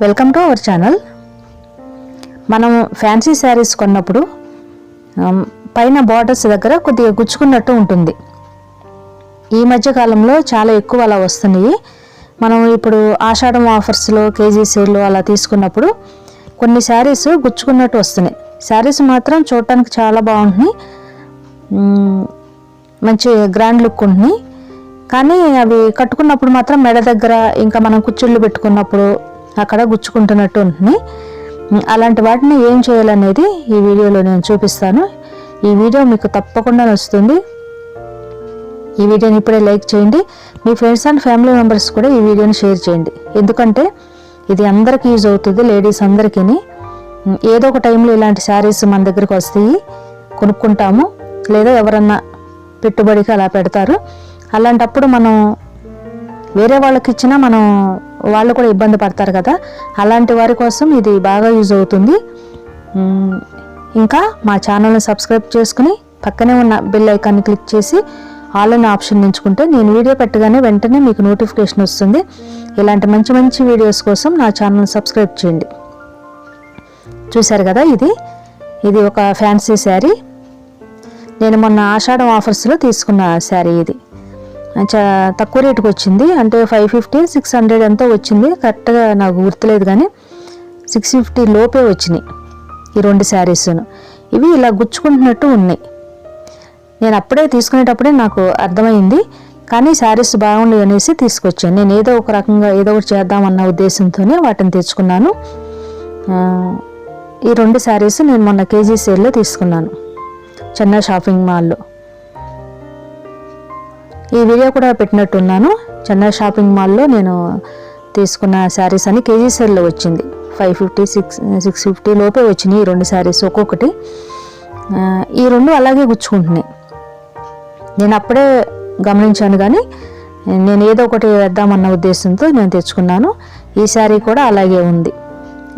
Welcome to our channel. మనం fancy saris కొన్నప్పుడు పైన బార్డర్స్ దగ్గర కొద్దిగా గుచ్చుకున్నట్టు ఉంటుంది. ఈ మధ్య కాలంలో చాలా ఎక్కువ అలా వస్తున్నాయి. మనం ఇప్పుడు ఆషాఢం ఆఫర్స్లో కేజీ సేల్లో అలా తీసుకున్నప్పుడు కొన్ని శారీస్ గుచ్చుకున్నట్టు వస్తున్నాయి. శారీస్ మాత్రం చూడటానికి చాలా బాగుంటున్నాయి, మంచి గ్రాండ్ లుక్ ఉంటున్నాయి. కానీ అవి కట్టుకున్నప్పుడు మాత్రం మెడ దగ్గర ఇంకా మనం కుచ్చిళ్ళు పెట్టుకున్నప్పుడు అక్కడ గుచ్చుకుంటున్నట్టు ఉంటుంది. అలాంటి వాటిని ఏం చేయాలనేది ఈ వీడియోలో నేను చూపిస్తాను. ఈ వీడియో మీకు తప్పకుండా నచ్చుతుంది. ఈ వీడియోని ఇప్పుడే లైక్ చేయండి. మీ ఫ్రెండ్స్ అండ్ ఫ్యామిలీ మెంబర్స్ కూడా ఈ వీడియోని షేర్ చేయండి. ఎందుకంటే ఇది అందరికీ యూజ్ అవుతుంది, లేడీస్ అందరికీ. ఏదో ఒక టైంలో ఇలాంటి శారీస్ మన దగ్గరికి వస్తాయి, కొనుక్కుంటాము, లేదా ఎవరన్నా పెట్టుబడికి అలా పెడతారు. అలాంటప్పుడు మనం వేరే వాళ్ళకి ఇచ్చినా వాళ్ళు కూడా ఇబ్బంది పడతారు కదా. అలాంటి వారి కోసం ఇది బాగా యూజ్ అవుతుంది. ఇంకా మా ఛానల్ని సబ్స్క్రైబ్ చేసుకుని పక్కనే ఉన్న బెల్ ఐకాన్ని క్లిక్ చేసి ఆల్ అనే ఆప్షన్ ఎంచుకుంటే నేను వీడియో పెట్టగానే వెంటనే మీకు నోటిఫికేషన్ వస్తుంది. ఇలాంటి మంచి మంచి వీడియోస్ కోసం నా ఛానల్ని సబ్స్క్రైబ్ చేయండి. చూశారు కదా, ఇది ఒక ఫ్యాన్సీ శారీ. నేను మొన్న ఆషాఢం ఆఫర్స్లో తీసుకున్న శారీ. ఇది తక్కువ రేటుకి వచ్చింది, అంటే 550 600 ఎంతో వచ్చింది, కరెక్ట్గా నాకు గుర్తులేదు, కానీ 650 లోపే వచ్చినాయి ఈ రెండు శారీస్ను. ఇవి ఇలా గుచ్చుకుంటున్నట్టు ఉన్నాయి. నేను అప్పుడే తీసుకునేటప్పుడే నాకు అర్థమైంది, కానీ శారీస్ బాగుండి అనేసి తీసుకొచ్చాను. నేను ఏదో ఒక రకంగా ఏదో ఒకటి చేద్దామన్న ఉద్దేశంతోనే వాటిని తెచ్చుకున్నాను. ఈ రెండు శారీస్ నేను మొన్న కేజీ సేల్లో తీసుకున్నాను, చెన్నై షాపింగ్ మాల్లో. ఈ వీడియో కూడా పెట్టినట్టున్నాను. చెన్నై షాపింగ్ మాల్లో నేను తీసుకున్న శారీస్ అని కేజీ సేల్లో వచ్చింది. 550 650 లోపే వచ్చినాయి ఈ రెండు శారీస్ ఒక్కొక్కటి. ఈ రెండు అలాగే గుచ్చుకుంటున్నాయి. నేను అప్పుడే గమనించాను, కానీ నేను ఏదో ఒకటి వేద్దామన్న ఉద్దేశంతో నేను తెచ్చుకున్నాను. ఈ శారీ కూడా అలాగే ఉంది.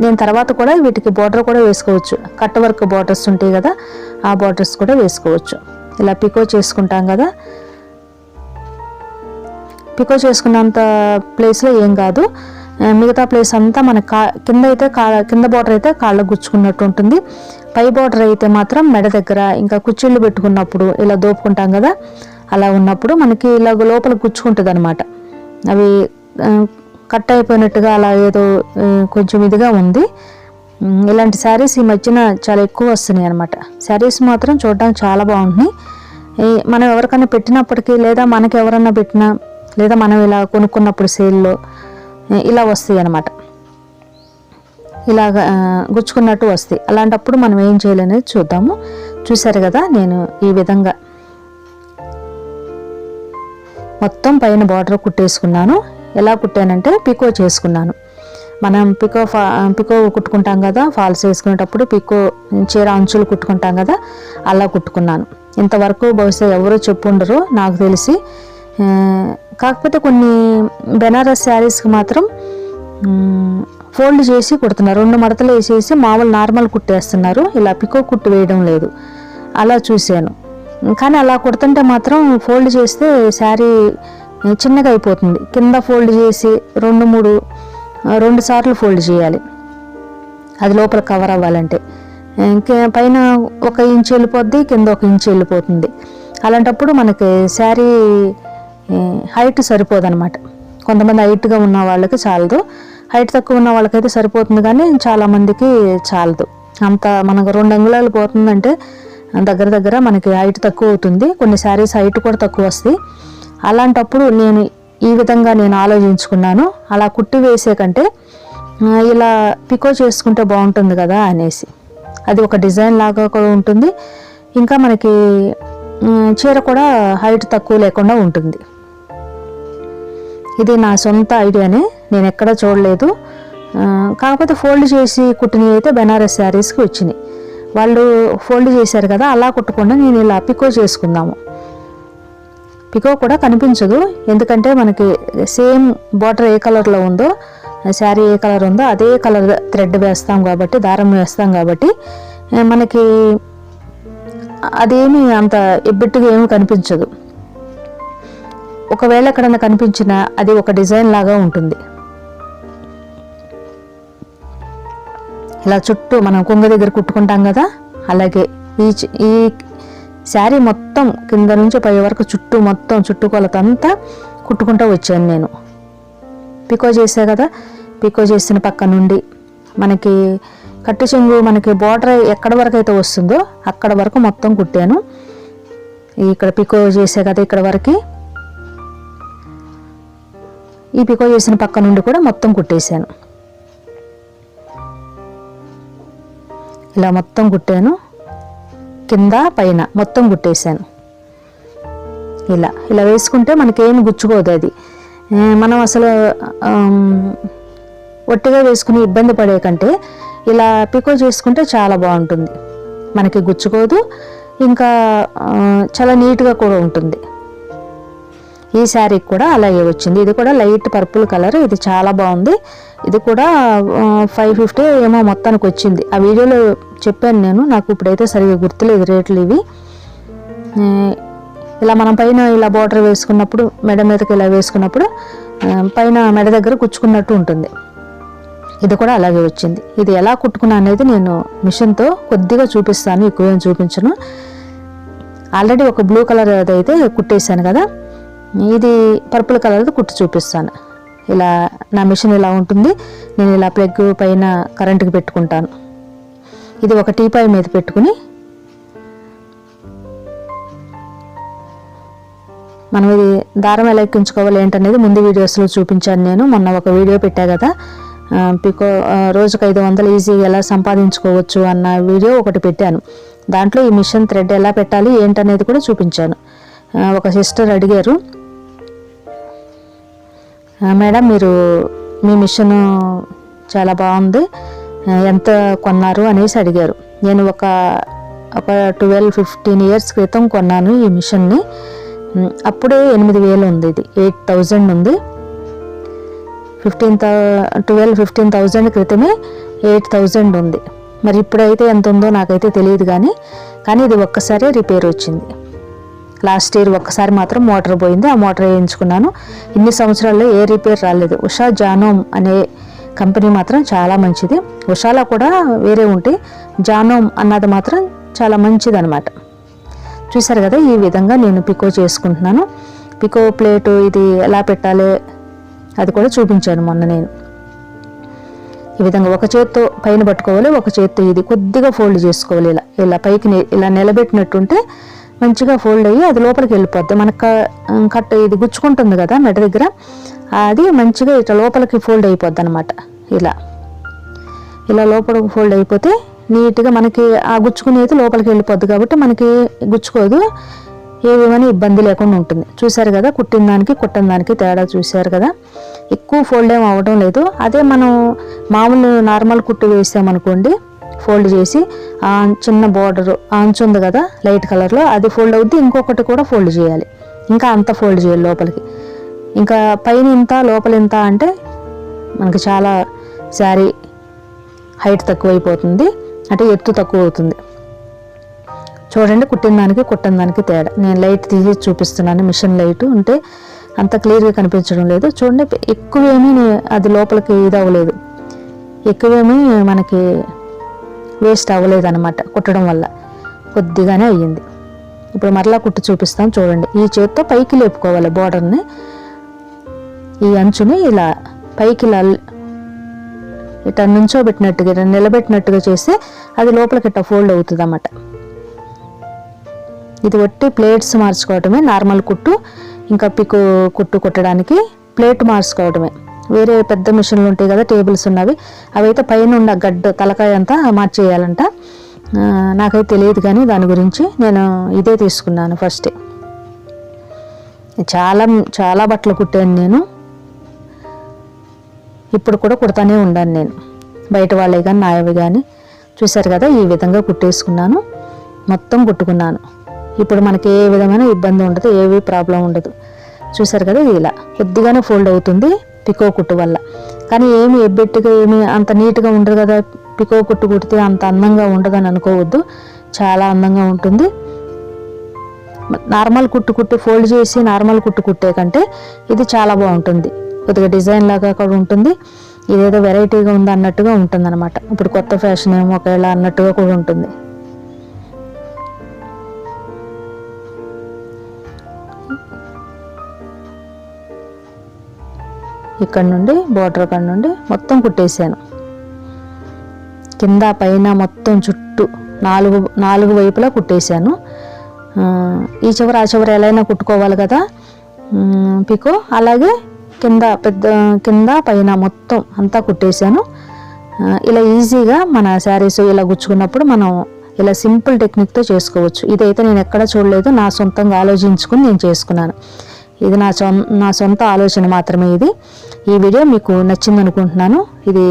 నేను తర్వాత కూడా వీటికి బార్డర్ కూడా వేసుకోవచ్చు. కట్ వర్క్ బార్డర్స్ ఉంటాయి కదా, ఆ బార్డర్స్ కూడా వేసుకోవచ్చు. ఇలా పికో చేసుకుంటాం కదా, పికో చేసుకున్నంత ప్లేస్లో ఏం కాదు, మిగతా ప్లేస్ అంతా మన కింద బార్డర్ అయితే కాళ్ళకు గుచ్చుకున్నట్టు ఉంటుంది. పై బార్డర్ అయితే మాత్రం మెడ దగ్గర ఇంకా కుచ్చిళ్ళు పెట్టుకున్నప్పుడు ఇలా దోపుకుంటాం కదా, అలా ఉన్నప్పుడు మనకి ఇలా లోపల గుచ్చుకుంటుంది అనమాట. అవి కట్ అయిపోయినట్టుగా అలా ఏదో కొంచెం ఇదిగా ఉంది. ఇలాంటి శారీస్ ఈ మధ్యన చాలా ఎక్కువ వస్తున్నాయి అనమాట. శారీస్ మాత్రం చూడడానికి చాలా బాగుంటున్నాయి. మనం ఎవరికైనా పెట్టినప్పటికీ, లేదా మనకి ఎవరన్నా పెట్టినా, లేదా మనం ఇలా కొనుక్కున్నప్పుడు సేల్లో ఇలా వస్తాయి అన్నమాట. ఇలాగ గుచ్చుకున్నట్టు వస్తాయి. అలాంటప్పుడు మనం ఏం చేయాలనేది చూద్దాము. చూసారు కదా, నేను ఈ విధంగా మొత్తం పైన బార్డర్ కుట్టేసుకున్నాను. ఎలా కుట్టానంటే పికో చేసుకున్నాను. మనం పికో కుట్టుకుంటాం కదా, ఫాల్స్ వేసుకునేటప్పుడు పికో చీర అంచులు కుట్టుకుంటాం కదా, అలా కుట్టుకున్నాను. ఇంతవరకు బహుశా ఎవరో చెప్పుండరు నాకు తెలిసి. కాకపోతే కొన్ని బెనారస్ శారీస్కి మాత్రం ఫోల్డ్ చేసి కుడుతున్నారు, 2 మడతలు వేసేసి మామూలు నార్మల్ కుట్టేస్తున్నారు, ఇలా పికో కుట్టు వేయడం లేదు. అలా చూశాను. కానీ అలా కుడుతుంటే మాత్రం ఫోల్డ్ చేస్తే శారీ చిన్నగా అయిపోతుంది. కింద ఫోల్డ్ చేసి 2 సార్లు ఫోల్డ్ చేయాలి, అది లోపల కవర్ అవ్వాలంటే. పైన 1 ఇంచు వెళ్ళిపోద్ది, కింద 1 ఇంచు వెళ్ళిపోతుంది. అలాంటప్పుడు మనకి శారీ హైట్ సరిపోదన్నమాట. కొంతమంది హైట్గా ఉన్న వాళ్ళకి చాలదు, హైట్ తక్కువ ఉన్న వాళ్ళకైతే సరిపోతుంది, కానీ చాలామందికి చాలదు. అంత మనకు 2 అంగుళాలు పోతుందంటే దగ్గర మనకి హైట్ తక్కువ అవుతుంది. కొన్ని శారీస్ హైట్ కూడా తక్కువ వస్తాయి. అలాంటప్పుడు నేను ఈ విధంగా ఆలోచించుకున్నాను, అలా కుట్టి వేసే కంటే ఇలా పికో చేసుకుంటే బాగుంటుంది కదా అనేసి. అది ఒక డిజైన్ లాగా కూడా ఉంటుంది, ఇంకా మనకి చీర కూడా హైట్ తక్కువ లేకుండా ఉంటుంది. ఇది నా సొంత ఐడియానే, నేను ఎక్కడ చూడలేదు. కాకపోతే ఫోల్డ్ చేసి కుట్టినవి అయితే బెనారస్ శారీస్కి వచ్చినాయి. వాళ్ళు ఫోల్డ్ చేశారు కదా, అలా కుట్టకుండా నేను ఇలా పికో చేసుకుందాము. పికో కూడా కనిపించదు, ఎందుకంటే మనకి సేమ్ బార్డర్ ఏ కలర్లో ఉందో, శారీ ఏ కలర్ ఉందో అదే కలర్ థ్రెడ్ వేస్తాం కాబట్టి, దారం వేస్తాం కాబట్టి మనకి అదేమి అంత ఎబ్బెట్టుగా ఏమి కనిపించదు. ఒకవేళ ఎక్కడన్నా కనిపించినా అది ఒక డిజైన్ లాగా ఉంటుంది. ఇలా చుట్టూ మనం కొంగు దగ్గర కుట్టుకుంటాం కదా, అలాగే ఈ శారీ మొత్తం కింద నుంచి పై వరకు చుట్టూ మొత్తం చుట్టుకొలతంతా కుట్టుకుంటూ వచ్చాను నేను. పికో చేసా కదా, పికో చేసిన పక్క నుండి మనకి కట్టు చెంగు మనకి బోర్డర్ ఎక్కడ వరకు అయితే వస్తుందో అక్కడ వరకు మొత్తం కుట్టాను. ఇక్కడ పికో చేసా కదా ఇక్కడ వరకు, ఈ పికో చేసిన పక్క నుండి కూడా మొత్తం కుట్టేశాను. ఇలా మొత్తం కుట్టాను, కింద పైన మొత్తం కుట్టేశాను. ఇలా వేసుకుంటే మనకేమి గుచ్చుకోదు. అది మనం అసలు ఒట్టిగా వేసుకుని ఇబ్బంది పడే కంటే ఇలా పికో చేసుకుంటే చాలా బాగుంటుంది, మనకి గుచ్చుకోదు, ఇంకా చాలా నీట్గా కూడా ఉంటుంది. ఈ శారీకి కూడా అలాగే వచ్చింది. ఇది కూడా లైట్ పర్పుల్ కలర్, ఇది చాలా బాగుంది. ఇది కూడా 550 ఏమో మొత్తానికి వచ్చింది. ఆ వీడియోలో చెప్పాను నేను, నాకు ఇప్పుడైతే సరిగ్గా గుర్తులేదు రేట్లు ఇవి. ఇలా మనం పైన ఇలా బోర్డర్ వేసుకున్నప్పుడు, మెడ మీదకి ఇలా వేసుకున్నప్పుడు పైన మెడ దగ్గర కుచ్చుకున్నట్టు ఉంటుంది. ఇది కూడా అలాగే వచ్చింది. ఇది ఎలా కుట్టుకున్నా అనేది నేను మిషన్తో కొద్దిగా చూపిస్తాను, ఎక్కువేం చూపించను. ఆల్రెడీ ఒక బ్లూ కలర్ అదైతే కుట్టేశాను కదా, ఇది పర్పుల్ కలర్ది కుట్టి చూపిస్తాను. ఇలా నా మిషన్ ఇలా ఉంటుంది. నేను ఇలా ప్లగ్ పైన కరెంటుకి పెట్టుకుంటాను. ఇది ఒక టీపాయ్ మీద పెట్టుకుని మనం ఇది దారం ఎలా ఎక్కించుకోవాలి ఏంటనేది ముందు వీడియోస్లో చూపించాను నేను. మొన్న ఒక వీడియో పెట్టా కదా, పికో రోజుకు 500 ఈజీగా ఎలా సంపాదించుకోవచ్చు అన్న వీడియో ఒకటి పెట్టాను. దాంట్లో ఈ మిషన్ థ్రెడ్ ఎలా పెట్టాలి ఏంటనేది కూడా చూపించాను. ఒక సిస్టర్ అడిగారు, మేడం మీరు మీ మిషన్ చాలా బాగుంది, ఎంత కొన్నారు అనేసి అడిగారు. నేను ఒక 12-15 ఇయర్స్ క్రితం కొన్నాను ఈ మిషన్ని. అప్పుడే 8,000 ఉంది, ఇది 8,000 ఉంది. 12-15,000 క్రితమే 8,000 ఉంది. మరి ఇప్పుడైతే ఎంత ఉందో నాకైతే తెలియదు, కానీ ఇది ఒక్కసారి రిపేర్ వచ్చింది. లాస్ట్ ఇయర్ ఒక్కసారి మాత్రం మోటార్ పోయింది, ఆ మోటార్ వేయించుకున్నాను. ఇన్ని సంవత్సరాల్లో ఏ రిపేర్ రాలేదు. ఉషా జానోమ్ అనే కంపెనీ మాత్రం చాలా మంచిది. ఉషాలో కూడా వేరే ఉంటాయి, జానోమ్ అన్నది మాత్రం చాలా మంచిది అనమాట. చూసారు కదా, ఈ విధంగా నేను పికో చేసుకుంటున్నాను. పికో ప్లేటు ఇది ఎలా పెట్టాలి అది కూడా చూపించాను మొన్న నేను. ఈ విధంగా ఒక చేత్తో పైన పట్టుకోవాలి, ఒక చేత్తో ఇది కొద్దిగా ఫోల్డ్ చేసుకోవాలి. ఇలా పైకి ఇలా నిలబెట్టినట్టుంటే మంచిగా ఫోల్డ్ అయ్యి అది లోపలికి వెళ్ళిపోద్ది. మనకు కట్ ఇది గుచ్చుకుంటుంది కదా మెడ దగ్గర, అది మంచిగా ఇట్లా లోపలికి ఫోల్డ్ అయిపోద్ది అనమాట. ఇలా లోపలికి ఫోల్డ్ అయిపోతే నీట్గా మనకి ఆ గుచ్చుకునేది లోపలికి వెళ్ళిపోద్ది కాబట్టి మనకి గుచ్చుకోదు, ఏమేమని ఇబ్బంది లేకుండా ఉంటుంది. చూసారు కదా, కుట్టిన దానికి కుట్టిన దానికి తేడా చూసారు కదా. ఎక్కువ ఫోల్డ్ ఏం అవ్వడం లేదు. అదే మనం మామూలు నార్మల్ కుట్టు వేసామనుకోండి, ఫోల్డ్ చేసి ఆ చిన్న బోర్డర్ అంచు ఉంది కదా లైట్ కలర్లో, అది ఫోల్డ్ అవుద్ది. ఇంకొకటి కూడా ఫోల్డ్ చేయాలి, ఇంకా అంత ఫోల్డ్ చేయాలి లోపలికి. ఇంకా పైన ఇంత లోపల ఇంత అంటే మనకి చాలా శారీ హైట్ తక్కువైపోతుంది, అంటే ఎత్తు తక్కువ అవుతుంది. చూడండి, కుట్టిన దానికి తేడా. నేను లైట్ తీసి చూపిస్తున్నాను, మిషన్ లైట్ ఉంటే అంత క్లియర్గా కనిపించడం లేదు. చూడండి, ఎక్కువేమీ అది లోపలికి ఇది అవ్వలేదు, ఎక్కువేమీ మనకి వేస్ట్ అవ్వలేదు అనమాట. కుట్టడం వల్ల కొద్దిగానే అయ్యింది. ఇప్పుడు మరలా కుట్టి చూపిస్తాను చూడండి. ఈ చేత్తో పైకి లేపుకోవాలి బోర్డర్ని, ఈ అంచుని ఇలా పైకి ఇట్లా నుంచోబెట్టినట్టుగా నిలబెట్టినట్టుగా చేస్తే అది లోపలికి ఇట్లా ఫోల్డ్ అవుతుంది అన్నమాట. ఇది ఒట్టి ప్లేట్స్ మార్చుకోవటమే, నార్మల్ కుట్టు ఇంకా పికో కుట్టు కుట్టడానికి ప్లేట్ మార్చుకోవటమే. వేరే పెద్ద మిషన్లు ఉంటాయి కదా టేబుల్స్ ఉన్నవి, అవైతే పైన ఉన్న గడ్డ తలకాయ అంతా మార్చేయాలంట. నాకైతే తెలియదు, కానీ దాని గురించి నేను ఇదే తీసుకున్నాను ఫస్టే. చాలా చాలా బట్టలు కుట్టాను నేను, ఇప్పుడు కూడా కుడతానే ఉండాను నేను, బయట వాళ్ళే కానీ నాయవి కానీ. చూసారు కదా, ఈ విధంగా కుట్టేసుకున్నాను, మొత్తం కుట్టుకున్నాను. ఇప్పుడు మనకి ఏ విధమైన ఇబ్బంది ఉండదు, ఏవి ప్రాబ్లం ఉండదు. చూసారు కదా, ఇలా కొద్దిగానే ఫోల్డ్ అవుతుంది పికో కుట్టు వల్ల, కానీ ఏమి ఎబ్బెట్టుగా ఏమి అంత నీట్గా ఉండదు కదా. పికో కుట్టు కుడితే అంత అందంగా ఉండదని అనుకోవద్దు, చాలా అందంగా ఉంటుంది. నార్మల్ కుట్టు ఫోల్డ్ చేసి నార్మల్ కుట్టు కుట్టే కంటే ఇది చాలా బాగుంటుంది. కొద్దిగా డిజైన్ లాగా కూడా ఉంటుంది. ఇదేదో వెరైటీగా ఉంది అన్నట్టుగా ఉంటుంది అనమాట. ఇప్పుడు కొత్త ఫ్యాషన్ ఏమో ఒకవేళ అన్నట్టుగా కూడా ఉంటుంది. ఇక్కడ నుండి బోర్డర్ కాడ నుండి మొత్తం కుట్టేసాను. కింద పైన మొత్తం చుట్టూ నాలుగు వైపులా కుట్టేశాను. ఈ చివర ఆ చివర ఎలా అయినా కుట్టుకోవాలి కదా పికో. అలాగే కింద పైన మొత్తం అంతా కుట్టేశాను. ఇలా ఈజీగా మన శారీస్ ఇలా గుచ్చుకున్నప్పుడు మనం ఇలా సింపుల్ టెక్నిక్తో చేసుకోవచ్చు. ఇదైతే నేను ఎక్కడ చూడలేదు, నా సొంతంగా ఆలోచించుకుని నేను చేసుకున్నాను. ఇది నా సొంత ఆలోచన మాత్రమే ఇది. ఈ వీడియో మీకు నచ్చింది అనుకుంటున్నాను. ఇది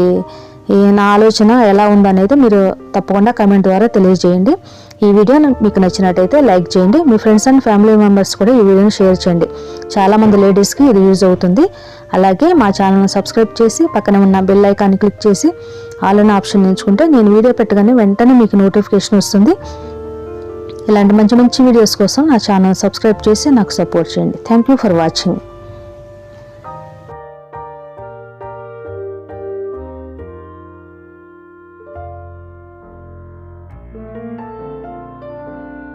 నా ఆలోచన ఎలా ఉందనేది మీరు తప్పకుండా కామెంట్ ద్వారా తెలియజేయండి. ఈ వీడియో మీకు నచ్చినట్టయితే లైక్ చేయండి. మీ ఫ్రెండ్స్ అండ్ ఫ్యామిలీ మెంబర్స్ కూడా ఈ వీడియోని షేర్ చేయండి. చాలామంది లేడీస్కి ఇది యూజ్ అవుతుంది. అలాగే మా ఛానల్ని సబ్స్క్రైబ్ చేసి పక్కన ఉన్న బెల్ ఐకాన్ని క్లిక్ చేసి ఆల్ అనే ఆప్షన్ ఎంచుకుంటే నేను వీడియో పెట్టగానే వెంటనే మీకు నోటిఫికేషన్ వస్తుంది. ఇలాంటి మంచి మంచి వీడియోస్ కోసం నా ఛానల్ సబ్స్క్రైబ్ చేసి నాకు సపోర్ట్ చేయండి. Thank you for watching.